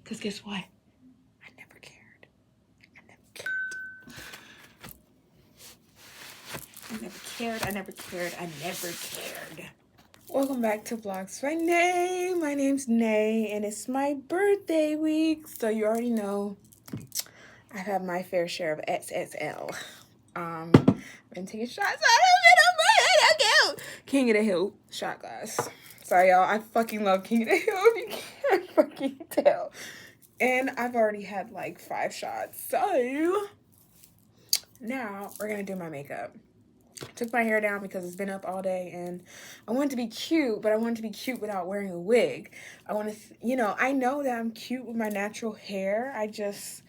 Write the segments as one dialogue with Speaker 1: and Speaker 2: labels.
Speaker 1: Because guess what? I never cared. I never cared. Welcome back to Vlogs by Nay. My name's Nay, and it's my birthday week. So you already know I've had my fair share of XXL. Been taking shots. King of the Hill shot glass. Sorry, y'all. I fucking love King of the Hill, if you can't fucking tell. And I've already had like 5 shots. So now we're gonna do my makeup. Took my hair down because it's been up all day, and I wanted to be cute, but I wanted to be cute without wearing a wig. I want to, I know that I'm cute with my natural hair. I just,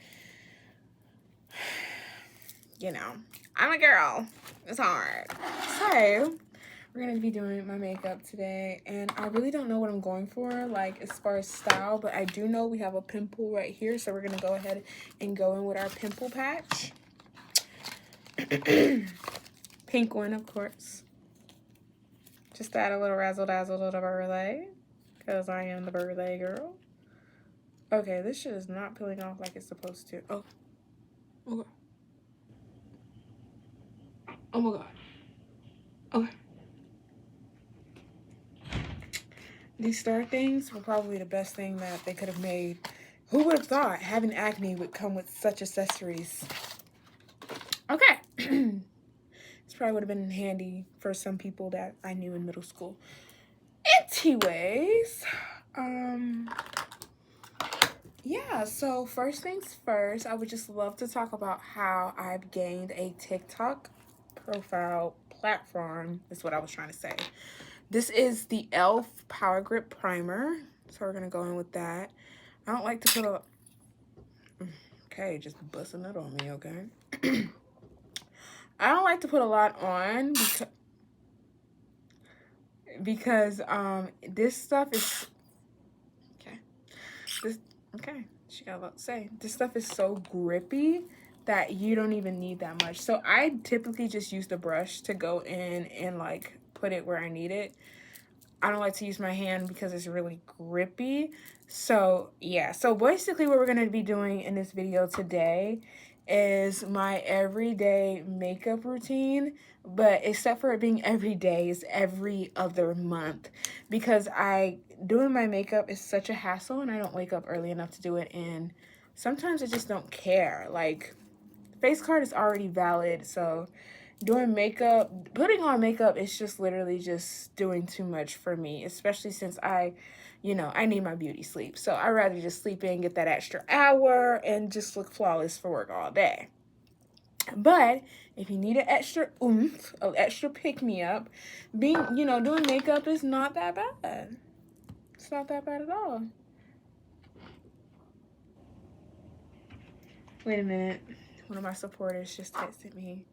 Speaker 1: I'm a girl. It's hard. So we're gonna be doing my makeup today, and I really don't know what I'm going for, like as far as style, but I do know we have a pimple right here, so we're gonna go ahead and go in with our pimple patch. Pink one, of course. Just to add a little razzle dazzle to the birthday, because I am the birthday girl. Okay, this shit is not peeling off like it's supposed to. Oh. Okay. Oh my god. Okay. These star things were probably the best thing that they could have made. Who would have thought having acne would come with such accessories? Okay. This probably would have been handy for some people that I knew in middle school. Anyways, yeah, so first things first, I would just love to talk about how I've gained a TikTok profile platform, is what I was trying to say. This is the e.l.f. Power Grip Primer, so we're gonna go in with that. I don't like to put a... Okay, just busting it on me, okay? I don't like to put a lot on because this stuff is... Okay, she got a lot to say. This stuff is so grippy that you don't even need that much. So I typically just use the brush to go in and like put it where I need it. I don't like to use my hand because it's really grippy. So yeah, so basically what we're going to be doing in this video today is my everyday makeup routine, but except for it being every day, it's every other month, because doing my makeup is such a hassle, and I don't wake up early enough to do it, and sometimes I just don't care. Like, face card is already valid, so doing makeup, putting on makeup is just literally just doing too much for me, especially since I need my beauty sleep. So I'd rather just sleep in, get that extra hour, and just look flawless for work all day. But if you need an extra oomph, an extra pick-me-up, doing makeup is not that bad. It's not that bad at all. Wait a minute. One of my supporters just texted me.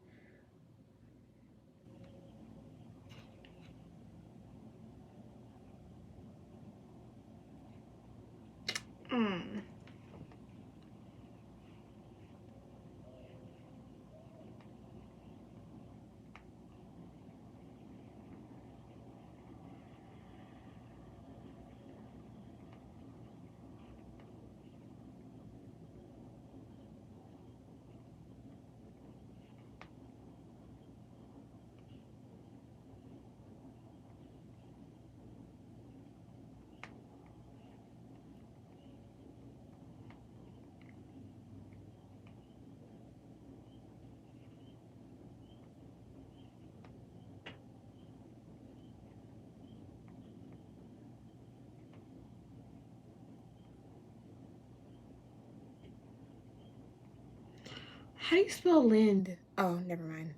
Speaker 1: How do you spell Lind? Oh, never mind.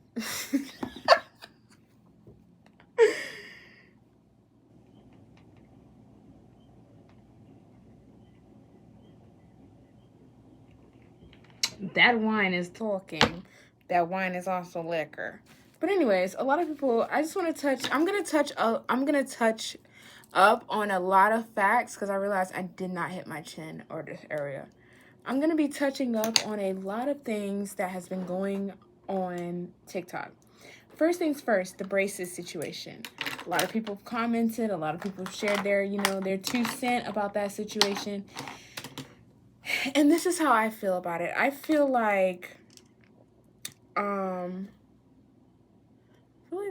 Speaker 1: That wine is talking. That wine is also liquor. But anyways, a lot of people, I just want to touch, I'm going to touch up on a lot of facts because I realized I did not hit my chin or this area. I'm going to be touching up on a lot of things that has been going on TikTok. First things first, the braces situation. A lot of people have commented, a lot of people have shared their, their 2 cents about that situation. And this is how I feel about it. I feel like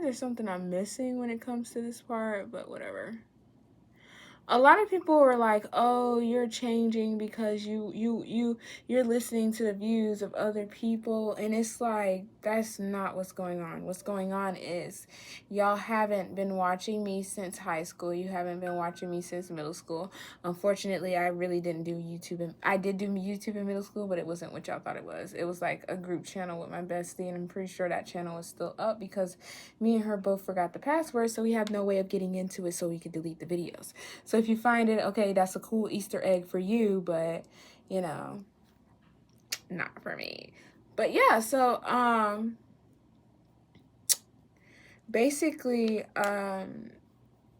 Speaker 1: there's something I'm missing when it comes to this part, but whatever. A lot of people were like, "Oh, you're changing because you're listening to the views of other people." And it's like, that's not what's going on. What's going on is y'all haven't been watching me since high school. You haven't been watching me since middle school. Unfortunately, I really didn't do YouTube, and I did do YouTube in middle school, but it wasn't what y'all thought it was. It was like a group channel with my bestie, and I'm pretty sure that channel is still up because me and her both forgot the password, so we have no way of getting into it so we could delete the videos. So if you find it, okay, that's a cool Easter egg for you, but, you know, not for me. But yeah, so basically,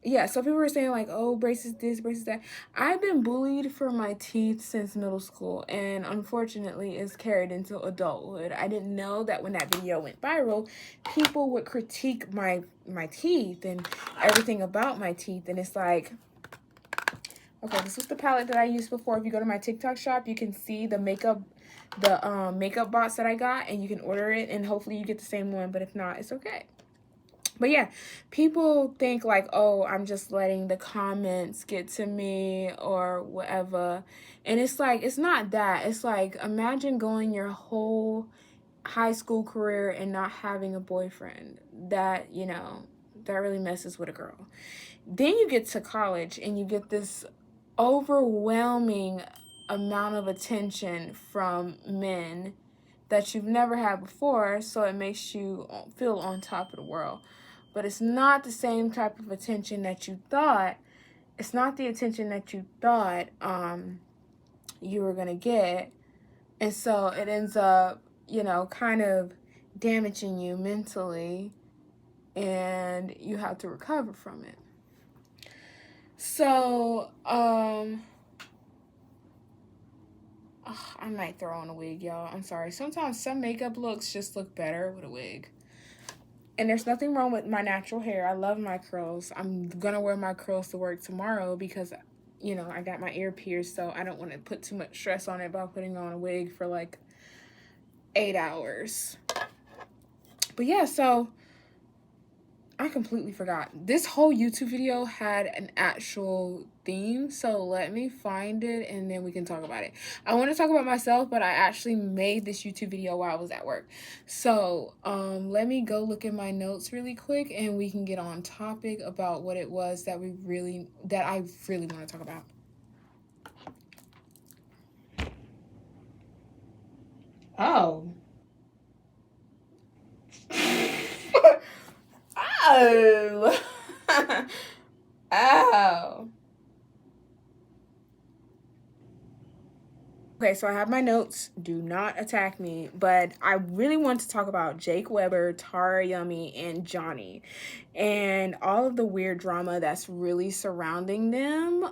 Speaker 1: yeah, so people were saying like, oh, braces this, braces that. I've been bullied for my teeth since middle school, and unfortunately it's carried into adulthood. I didn't know that when that video went viral, people would critique my teeth and everything about my teeth, and it's like, okay, this was the palette that I used before. If you go to my TikTok shop, you can see the makeup box that I got, and you can order it, and hopefully you get the same one, but if not, it's okay. But yeah, people think like, oh, I'm just letting the comments get to me or whatever. And it's like, it's not that. It's like, imagine going your whole high school career and not having a boyfriend. That, you know, that really messes with a girl. Then you get to college and you get this overwhelming amount of attention from men that you've never had before, so it makes you feel on top of the world. But it's not the same type of attention that you thought. It's not the attention that you thought you were gonna get. And so it ends up, you know, kind of damaging you mentally, and you have to recover from it. So, I might throw on a wig, y'all. I'm sorry. Sometimes some makeup looks just look better with a wig. And there's nothing wrong with my natural hair. I love my curls. I'm gonna wear my curls to work tomorrow because, you know, I got my ear pierced, so I don't want to put too much stress on it by putting on a wig for like 8 hours. But yeah, so I completely forgot. This whole YouTube video had an actual theme, so let me find it and then we can talk about it. I want to talk about myself, but I actually made this YouTube video while I was at work. So let me go look at my notes really quick and we can get on topic about what it was that I really want to talk about. Oh. Oh. Oh. Okay, so I have my notes. Do not attack me. But I really want to talk about Jake Weber, Tara Yummy, and Johnnie. And all of the weird drama that's really surrounding them.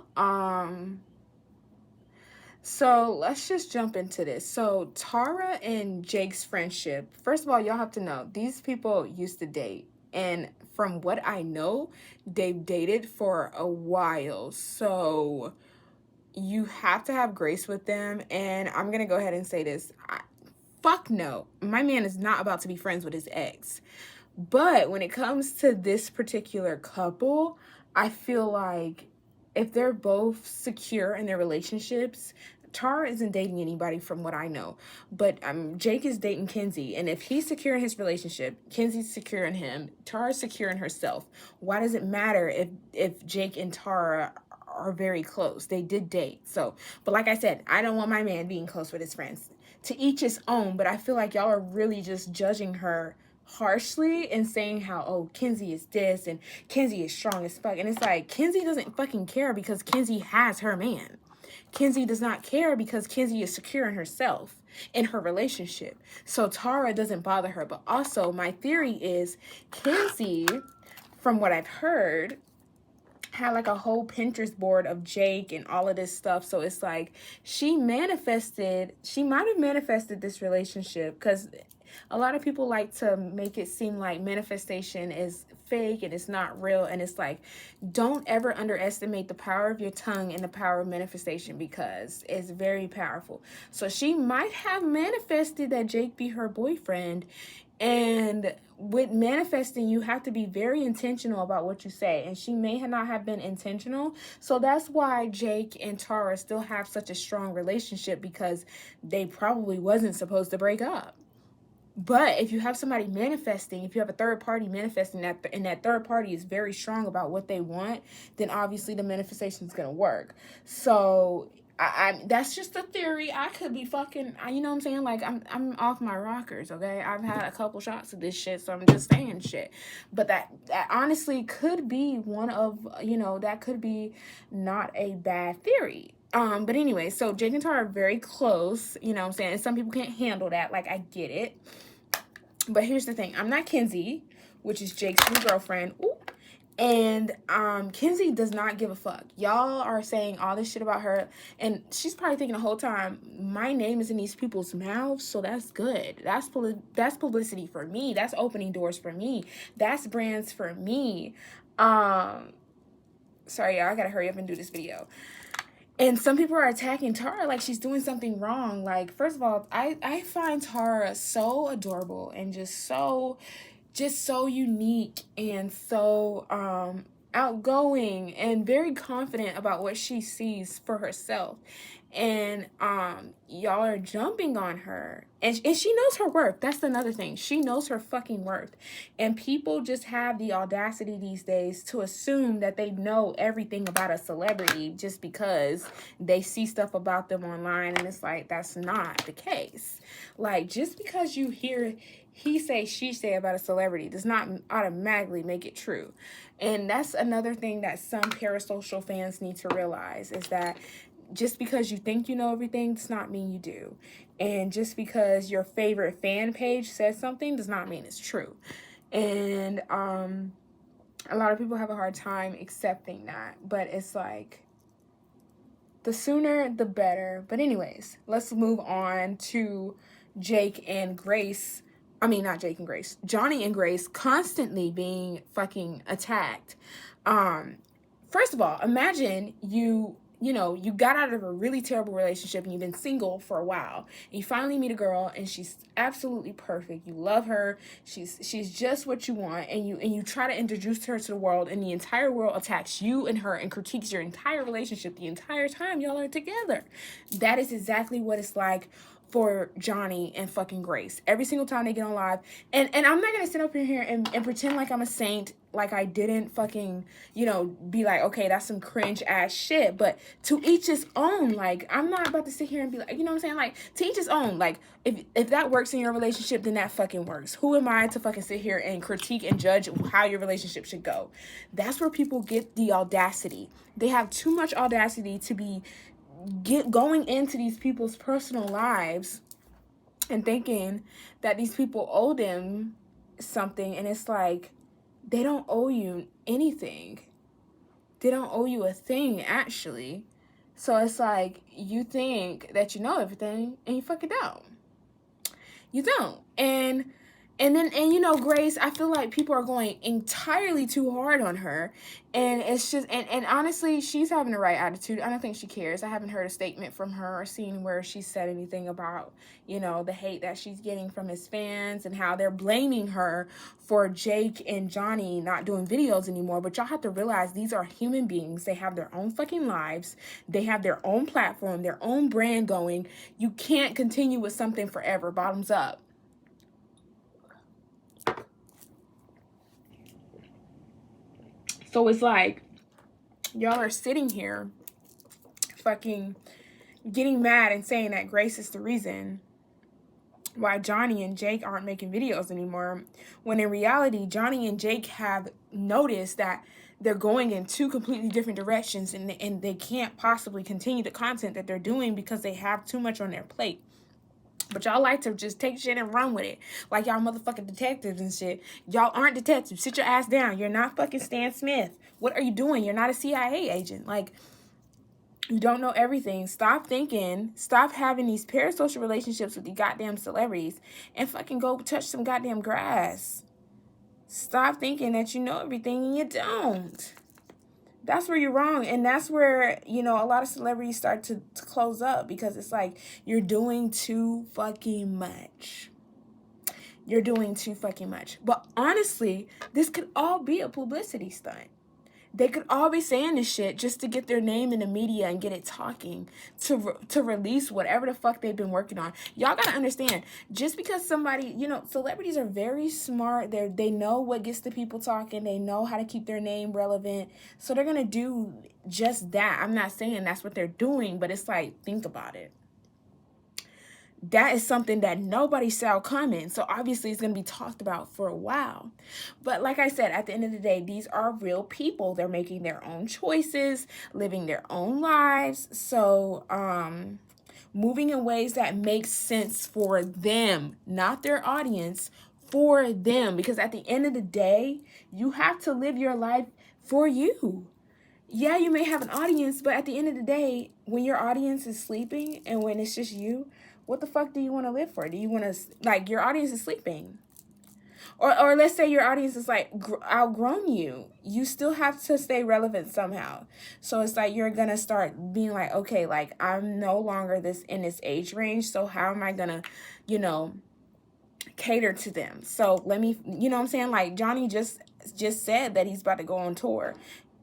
Speaker 1: So let's just jump into this. So Tara and Jake's friendship. First of all, y'all have to know, these people used to date. And from what I know, they've dated for a while. So you have to have grace with them. And I'm going to go ahead and say this. Fuck no. My man is not about to be friends with his ex. But when it comes to this particular couple, I feel like if they're both secure in their relationships, Tara isn't dating anybody from what I know, but Jake is dating Kenzie, and if he's secure in his relationship, Kenzie's secure in him, Tara's secure in herself. Why does it matter if Jake and Tara are very close? They did date, so, but like I said, I don't want my man being close with his friends. To each his own, but I feel like y'all are really just judging her harshly and saying how, oh, Kenzie is this and Kenzie is strong as fuck. And it's like, Kenzie doesn't fucking care because Kenzie has her man. Kenzie does not care because Kenzie is secure in herself, in her relationship. So Tara doesn't bother her. But also, my theory is Kenzie, from what I've heard, had like a whole Pinterest board of Jake and all of this stuff. So it's like she might have manifested this relationship because A lot of people like to make it seem like manifestation is fake and it's not real, and it's like, don't ever underestimate the power of your tongue and the power of manifestation, because it's very powerful. So she might have manifested that Jake be her boyfriend, and with manifesting, you have to be very intentional about what you say, and she may not have been intentional. So that's why Jake and Tara still have such a strong relationship, because they probably wasn't supposed to break up. But if you have somebody manifesting, if you have a third party manifesting that, and that third party is very strong about what they want, then obviously the manifestation is going to work. So I that's just a theory. I could be fucking, you know what I'm saying? Like, I'm off my rockers, okay? I've had a couple shots of this shit, so I'm just saying shit. But that honestly could be one of, that could be not a bad theory. But anyway, so Jake and Tara are very close, you know what I'm saying? And some people can't handle that. Like, I get it. But here's the thing. I'm not Kenzie, which is Jake's new girlfriend. Ooh. And Kenzie does not give a fuck. Y'all are saying all this shit about her, and she's probably thinking the whole time, my name is in these people's mouths, so that's good. That's publicity for me. That's opening doors for me. That's brands for me. Sorry, y'all, I gotta hurry up and do this video. And some people are attacking Tara like she's doing something wrong. Like, first of all, I find Tara so adorable and just so unique and so outgoing and very confident about what she sees for herself. And y'all are jumping on her, and she knows her worth. That's another thing. She knows her fucking worth. And people just have the audacity these days to assume that they know everything about a celebrity just because they see stuff about them online, and it's like, that's not the case. Like, just because you hear he say, she say about a celebrity does not automatically make it true. And that's another thing that some parasocial fans need to realize, is that just because you think you know everything does not mean you do. And just because your favorite fan page says something does not mean it's true. And a lot of people have a hard time accepting that. But it's like, the sooner the better. But anyways, let's move on to Jake and Grace. I mean, not Jake and Grace. Johnnie and Grace constantly being fucking attacked. First of all, imagine you got out of a really terrible relationship and you've been single for a while. And you finally meet a girl and she's absolutely perfect. You love her. She's just what you want. And you try to introduce her to the world, and the entire world attacks you and her and critiques your entire relationship the entire time y'all are together. That is exactly what it's like for Johnnie and fucking Grace. Every single time they get on live. And I'm not going to sit up in here and pretend like I'm a saint, like I didn't fucking, be like, okay, that's some cringe ass shit. But to each his own. Like, I'm not about to sit here and be like, you know what I'm saying? Like, to each his own. Like, if that works in your relationship, then that fucking works. Who am I to fucking sit here and critique and judge how your relationship should go? That's where people get the audacity. They have too much audacity to be going into these people's personal lives and thinking that these people owe them something. And it's like, they don't owe you anything. They don't owe you a thing, actually. So it's like, you think that you know everything, and you fucking don't. You don't. And Grace, I feel like people are going entirely too hard on her. And it's just, and honestly, she's having the right attitude. I don't think she cares. I haven't heard a statement from her or seen where she said anything about, the hate that she's getting from his fans and how they're blaming her for Jake and Johnnie not doing videos anymore. But y'all have to realize, these are human beings. They have their own fucking lives. They have their own platform, their own brand going. You can't continue with something forever, bottoms up. So it's like, y'all are sitting here fucking getting mad and saying that Grace is the reason why Johnnie and Jake aren't making videos anymore, when in reality, Johnnie and Jake have noticed that they're going in two completely different directions, and they can't possibly continue the content that they're doing because they have too much on their plate. But y'all like to just take shit and run with it. Like y'all motherfucking detectives and shit. Y'all aren't detectives. Sit your ass down. You're not fucking Stan Smith. What are you doing? You're not a CIA agent. Like, You don't know everything. Stop thinking. Stop having these parasocial relationships with the goddamn celebrities and fucking go touch some goddamn grass. Stop thinking that you know everything and you don't. That's where you're wrong. And that's where, you know, a lot of celebrities start to close up, because it's like you're doing too fucking much. You're doing too fucking much. But honestly, this could all be a publicity stunt. They could all be saying this shit just to get their name in the media and get it talking, to release whatever the fuck they've been working on. Y'all gotta understand, just because somebody, you know, celebrities are very smart. They know what gets the people talking. They know how to keep their name relevant. So they're gonna do just that. I'm not saying that's what they're doing, but it's like, think about it. That is something that nobody saw coming. So obviously it's going to be talked about for a while. But like I said, at the end of the day, these are real people. They're making their own choices, living their own lives. So moving in ways that make sense for them, not their audience, for them. Because at the end of the day, you have to live your life for you. Yeah, you may have an audience, but at the end of the day, when your audience is sleeping and when it's just you, what the fuck do you want to live for? Do you want to, like, your audience is sleeping? Or let's say your audience is, like, outgrown you. You still have to stay relevant somehow. So it's like you're going to start being like, okay, like, I'm no longer in this age range, so how am I going to, you know, cater to them? So let me, you know what I'm saying? Like, Johnnie just said that he's about to go on tour.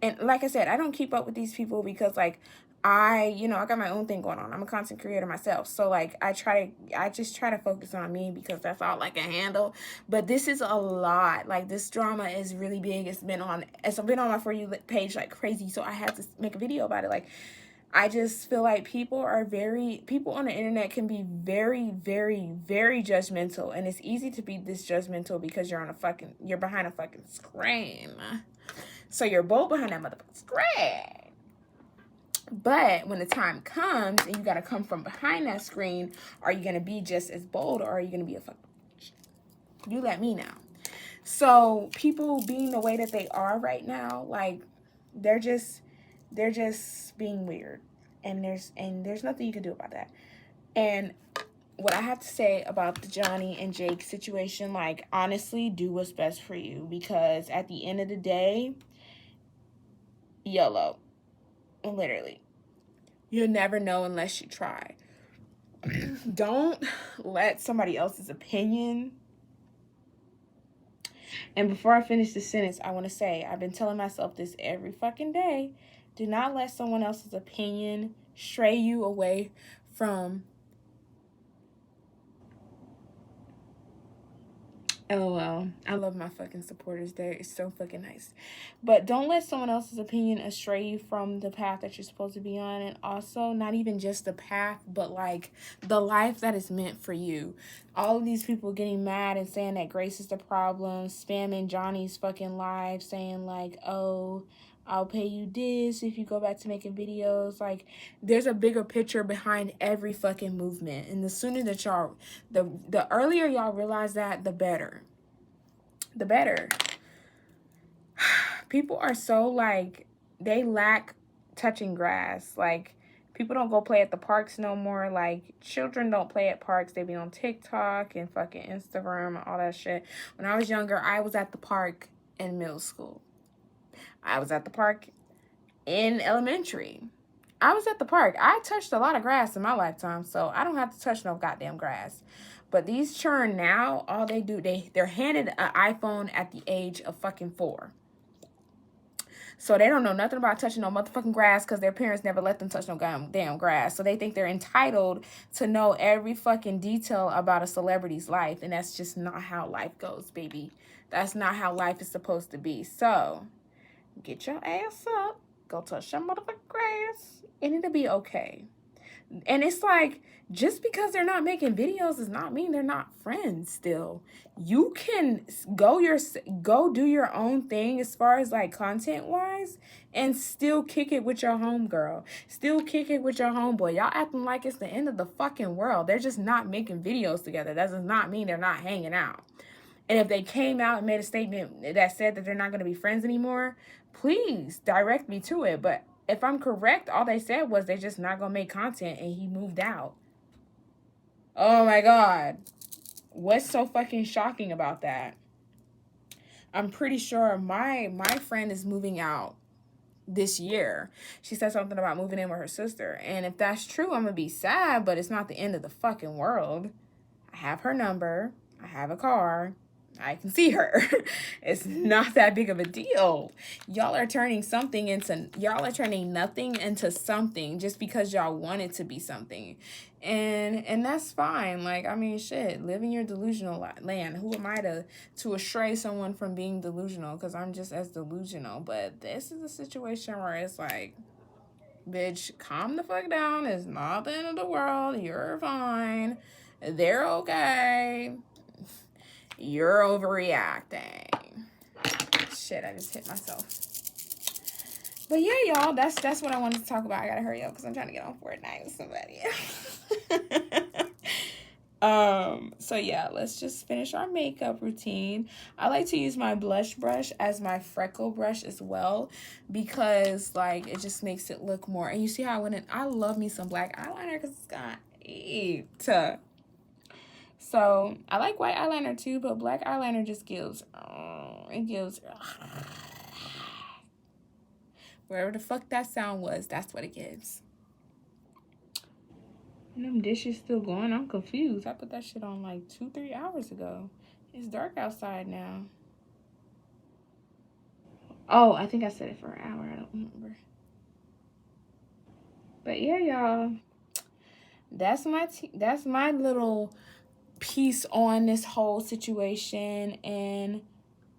Speaker 1: And like I said, I don't keep up with these people because, like, I got my own thing going on. I'm a content creator myself. So, like, I just try to focus on me because that's all I can handle. But this is a lot. Like, this drama is really big. It's been on my For You page like crazy. So I had to make a video about it. Like, I just feel like people on the internet can be very, very, very judgmental. And it's easy to be this judgmental because you're behind a fucking screen. So you're both behind that motherfucking screen. But when the time comes and you got to come from behind that screen, are you going to be just as bold, or are you going to be a fucking bitch? You let me know. So people being the way that they are right now, like, they're just being weird. And there's nothing you can do about that. And what I have to say about the Johnnie and Jake situation, like, honestly, do what's best for you. Because at the end of the day, YOLO. Literally. You'll never know unless you try. Don't let somebody else's opinion. And before I finish this sentence, I want to say, I've been telling myself this every fucking day. Do not let someone else's opinion stray you away from LOL. I love my fucking supporters. They're so fucking nice. But don't let someone else's opinion astray you from the path that you're supposed to be on. And also, not even just the path, but, like, the life that is meant for you. All of these people getting mad and saying that Grace is the problem, spamming Johnny's fucking live, saying, like, oh, I'll pay you this if you go back to making videos. Like, there's a bigger picture behind every fucking movement. And the sooner that y'all, the earlier y'all realize that, the better. The better. People are so, like, they lack touching grass. Like, people don't go play at the parks no more. Like, children don't play at parks. They be on TikTok and fucking Instagram and all that shit. When I was younger, I was at the park in middle school. I was at the park in elementary. I was at the park. I touched a lot of grass in my lifetime, so I don't have to touch no goddamn grass. But these children now, all they do, they're handed an iPhone at the age of fucking 4. So they don't know nothing about touching no motherfucking grass because their parents never let them touch no damn grass. So they think they're entitled to know every fucking detail about a celebrity's life. And that's just not how life goes, baby. That's not how life is supposed to be. So get your ass up, go touch some motherfucking grass, and it'll be okay. And it's like, just because they're not making videos does not mean they're not friends still. You can go do your own thing as far as, like, content-wise, and still kick it with your homegirl. Still kick it with your homeboy. Y'all acting like it's the end of the fucking world. They're just not making videos together. That does not mean they're not hanging out. And if they came out and made a statement that said that they're not going to be friends anymore, please direct me to it. But if I'm correct, all they said was they're just not gonna make content and he moved out. Oh my God. What's so fucking shocking about that? I'm pretty sure my friend is moving out this year. She said something about moving in with her sister. And if that's true, I'm gonna be sad, but it's not the end of the fucking world. I have her number. I have a car. I can see her. It's not that big of a deal. Y'all are turning nothing into something just because y'all want it to be something. And that's fine. Like, I mean, shit, live in your delusional land. Who am I to astray someone from being delusional? Because I'm just as delusional. But this is a situation where it's like, bitch, calm the fuck down. It's not the end of the world. You're fine. They're okay. You're overreacting. Shit, I just hit myself. But yeah, y'all, that's what I wanted to talk about. I gotta hurry up because I'm trying to get on Fortnite with somebody. So yeah, let's just finish our makeup routine. I like to use my blush brush as my freckle brush as well because like it just makes it look more. And you see how I love me some black eyeliner because it's got it. So I like white eyeliner too, but black eyeliner just gives, wherever the fuck that sound was, that's what it gives. And them dishes still going. I'm confused. I put that shit on like 2-3 hours ago. It's dark outside now. Oh, I think I said it for an hour. I don't remember. But yeah, y'all. That's my little piece on this whole situation. And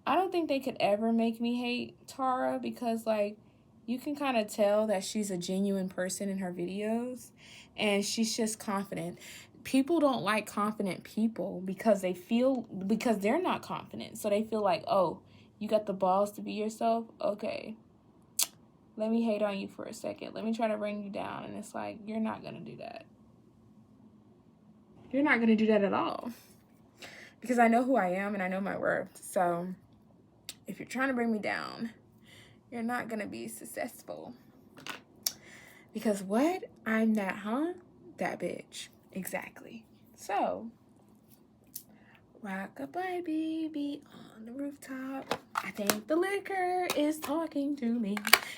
Speaker 1: I don't think they could ever make me hate Tara because, like, you can kind of tell that she's a genuine person in her videos and she's just confident. People don't like confident people because they're not confident. So they feel like, oh, you got the balls to be yourself? Okay, let me hate on you for a second. Let me try to bring you down. And it's like, you're not going to do that. You're not going to do that at all. Because I know who I am and I know my worth. So if you're trying to bring me down, you're not going to be successful. Because what? I'm that, huh? That bitch. Exactly. So, rock-a-bye baby on the rooftop. I think the liquor is talking to me.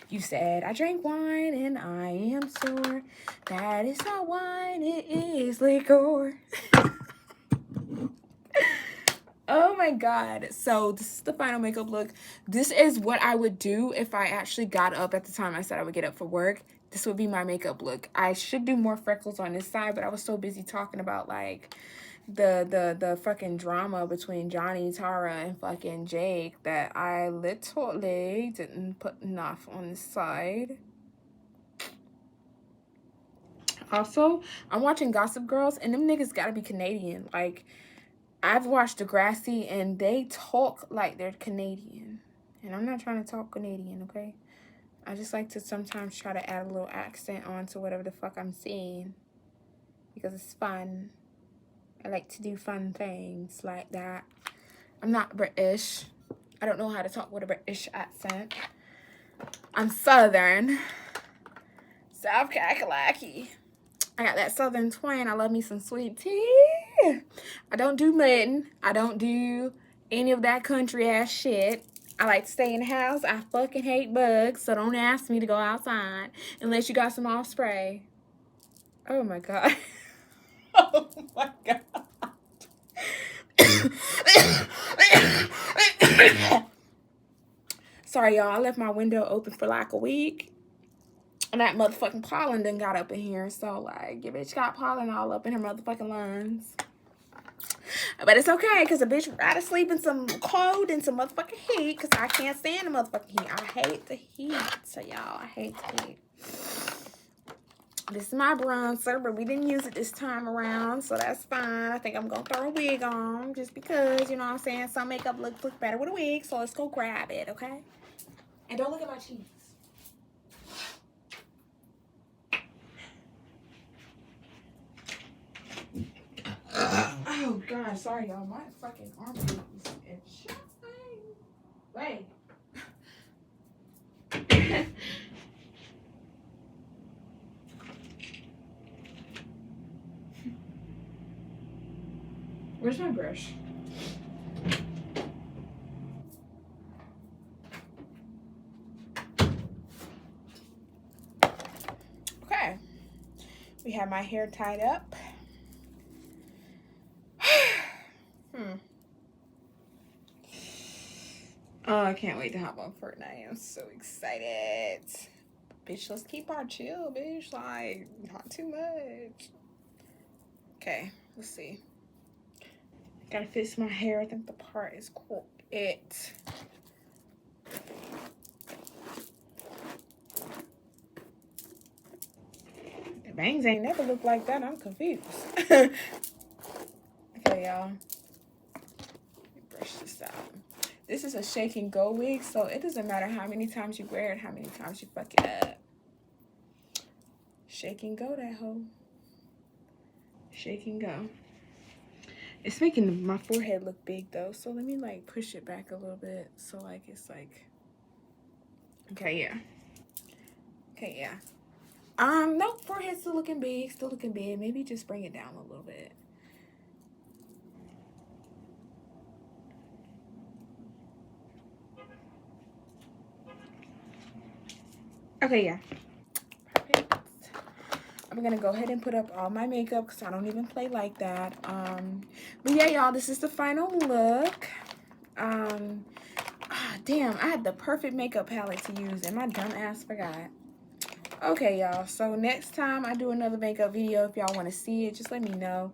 Speaker 1: You said I drank wine and I am sore. That is not wine, it is liquor. Oh my God. So this is the final makeup look. This is what I would do if I actually got up at the time I said I would get up for work. This would be my makeup look. I should do more freckles on this side, but I was so busy talking about like the fucking drama between Johnnie, Tara, and fucking Jake that I literally didn't put enough on this side. Also, I'm watching Gossip Girls and them niggas gotta be Canadian. Like, I've watched Degrassi and they talk like they're Canadian. And I'm not trying to talk Canadian, okay? I just like to sometimes try to add a little accent onto whatever the fuck I'm saying. Because it's fun. I like to do fun things like that. I'm not British. I don't know how to talk with a British accent. I'm Southern. South Kakalaki. I got that Southern twang. I love me some sweet tea. I don't do mutton. I don't do any of that country ass shit. I like to stay in the house. I fucking hate bugs, so don't ask me to go outside unless you got some off spray. Oh my God. Oh my God. Sorry, y'all. I left my window open for like a week. And that motherfucking pollen done got up in here. So, like, your bitch got pollen all up in her motherfucking lungs. But it's okay, because a bitch would rather sleep in some cold and some motherfucking heat, because I can't stand the motherfucking heat. I hate the heat. So, y'all, I hate the heat. This is my bronzer, but we didn't use it this time around, so that's fine. I think I'm going to throw a wig on, just because, you know what I'm saying, some makeup looks better with a wig, so let's go grab it, okay? And don't look at my cheeks. Oh God, sorry y'all. My fucking armpit is showing. Wait. Where's my brush? Okay. We have my hair tied up. Oh, I can't wait to hop on Fortnite. I'm so excited. Bitch, let's keep our chill, bitch. Like, not too much. Okay, let's see. Gotta fix my hair. I think the part is cool. The bangs ain't never looked like that. I'm confused. Okay, y'all. Let me brush this out. This is a shake and go wig, so it doesn't matter how many times you wear it, how many times you fuck it up. Shake and go that hoe. Shake and go. It's making my forehead look big though, so let me like push it back a little bit so like it's like, okay, yeah. Okay, yeah. No, forehead still looking big, Maybe just bring it down a little bit. Okay, yeah. Perfect. I'm gonna go ahead and put up all my makeup because I don't even play like that. But yeah, y'all, this is the final look. Damn, I had the perfect makeup palette to use and my dumb ass forgot. Okay, y'all, so next time I do another makeup video, if y'all want to see it, just let me know.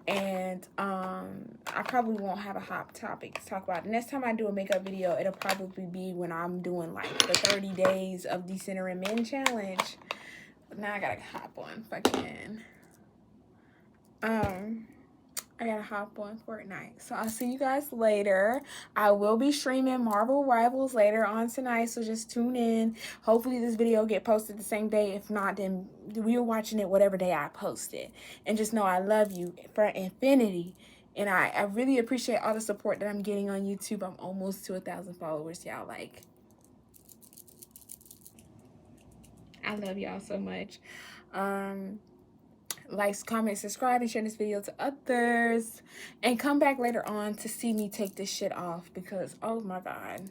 Speaker 1: And I probably won't have a hot topic to talk about. Next time I do a makeup video, it'll probably be when I'm doing like the 30 days of Decentering Men challenge. But now I gotta hop on fucking I gotta hop on Fortnite. So I'll see you guys later. I will be streaming Marvel Rivals later on tonight, so just tune in. Hopefully this video will get posted the same day. If not, then we're watching it whatever day I post it. And just know I love you for infinity. And I really appreciate all the support that I'm getting on YouTube. I'm almost to 1,000 followers, y'all. Like, I love y'all so much. Like, comment, subscribe, and share this video to others. And come back later on to see me take this shit off because, oh my God.